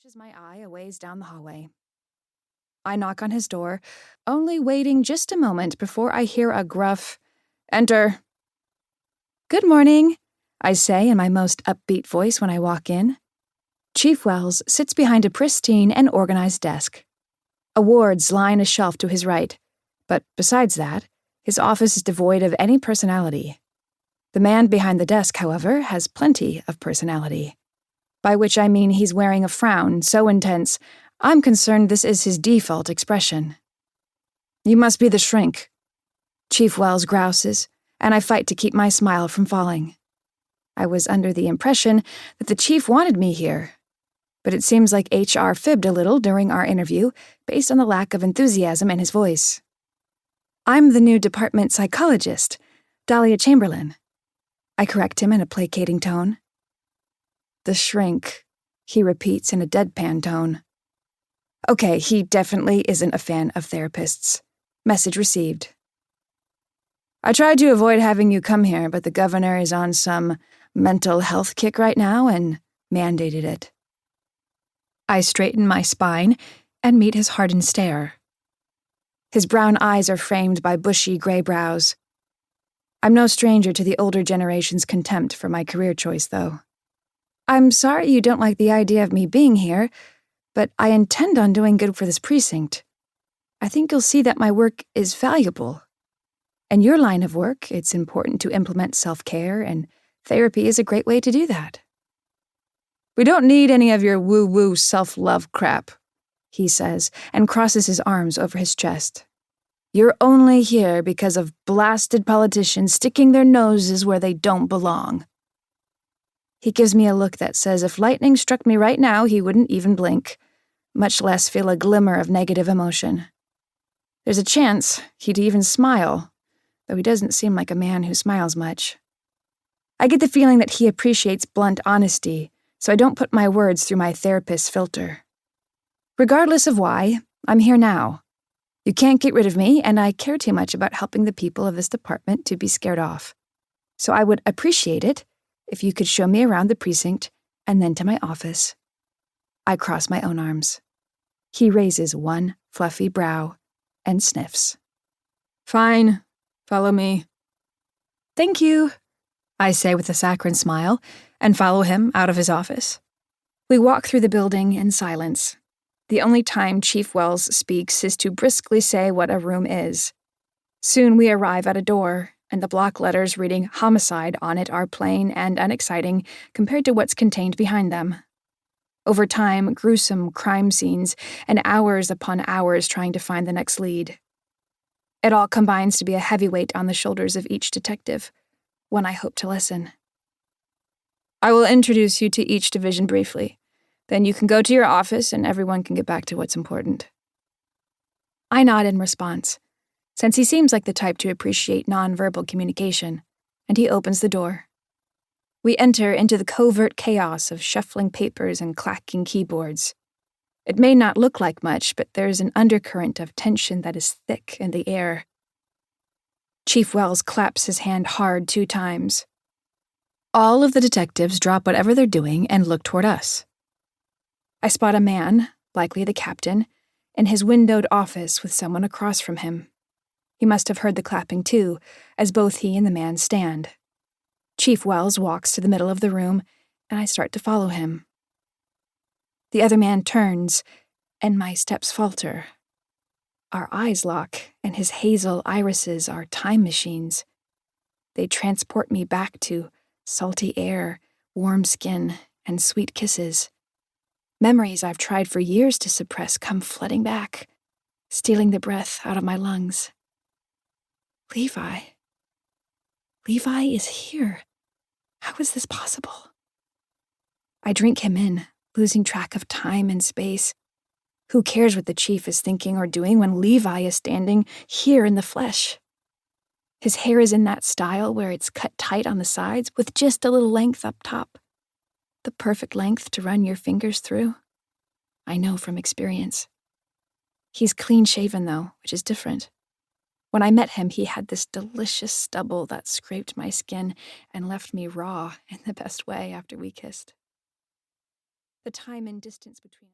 catches my eye a ways down the hallway. I knock on his door, only waiting just a moment before I hear a gruff, "Enter." "Good morning," I say in my most upbeat voice when I walk in. Chief Wells sits behind a pristine and organized desk. Awards line a shelf to his right, but besides that, his office is devoid of any personality. The man behind the desk, however, has plenty of personality. By which I mean he's wearing a frown so intense, I'm concerned this is his default expression. "You must be the shrink," Chief Wells grouses, and I fight to keep my smile from falling. I was under the impression that the chief wanted me here, but it seems like HR fibbed a little during our interview based on the lack of enthusiasm in his voice. "I'm the new department psychologist, Dahlia Chamberlain." I correct him in a placating tone. "The shrink," he repeats in a deadpan tone. Okay, he definitely isn't a fan of therapists. Message received. "I tried to avoid having you come here, but the governor is on some mental health kick right now and mandated it." I straighten my spine and meet his hardened stare. His brown eyes are framed by bushy gray brows. I'm no stranger to the older generation's contempt for my career choice, though. "I'm sorry you don't like the idea of me being here, but I intend on doing good for this precinct. I think you'll see that my work is valuable. In your line of work, it's important to implement self-care, and therapy is a great way to do that." "We don't need any of your woo-woo self-love crap," he says, and crosses his arms over his chest. "You're only here because of blasted politicians sticking their noses where they don't belong." He gives me a look that says if lightning struck me right now, he wouldn't even blink, much less feel a glimmer of negative emotion. There's a chance he'd even smile, though he doesn't seem like a man who smiles much. I get the feeling that he appreciates blunt honesty, so I don't put my words through my therapist's filter. Regardless of why, I'm here now. You can't get rid of me, and I care too much about helping the people of this department to be scared off. So I would appreciate it if you could show me around the precinct and then to my office. I cross my own arms. He raises one fluffy brow and sniffs. "Fine, follow me." "Thank you," I say with a saccharine smile, and follow him out of his office. We walk through the building in silence. The only time Chief Wells speaks is to briskly say what a room is. Soon we arrive at a door, and the block letters reading "homicide" on it are plain and unexciting compared to what's contained behind them. Over time, gruesome crime scenes, and hours upon hours trying to find the next lead. It all combines to be a heavy weight on the shoulders of each detective, one I hope to lessen. "I will introduce you to each division briefly. Then you can go to your office and everyone can get back to what's important." I nod in response, since he seems like the type to appreciate nonverbal communication, and he opens the door. We enter into the covert chaos of shuffling papers and clacking keyboards. It may not look like much, but there's an undercurrent of tension that is thick in the air. Chief Wells claps his hand hard 2 times. All of the detectives drop whatever they're doing and look toward us. I spot a man, likely the captain, in his windowed office with someone across from him. He must have heard the clapping too, as both he and the man stand. Chief Wells walks to the middle of the room, and I start to follow him. The other man turns, and my steps falter. Our eyes lock, and his hazel irises are time machines. They transport me back to salty air, warm skin, and sweet kisses. Memories I've tried for years to suppress come flooding back, stealing the breath out of my lungs. Levi. Levi is here. How is this possible? I drink him in, losing track of time and space. Who cares what the chief is thinking or doing when Levi is standing here in the flesh? His hair is in that style where it's cut tight on the sides with just a little length up top. The perfect length to run your fingers through. I know from experience. He's clean-shaven, though, which is different. When I met him, he had this delicious stubble that scraped my skin and left me raw in the best way after we kissed. The time and distance between us.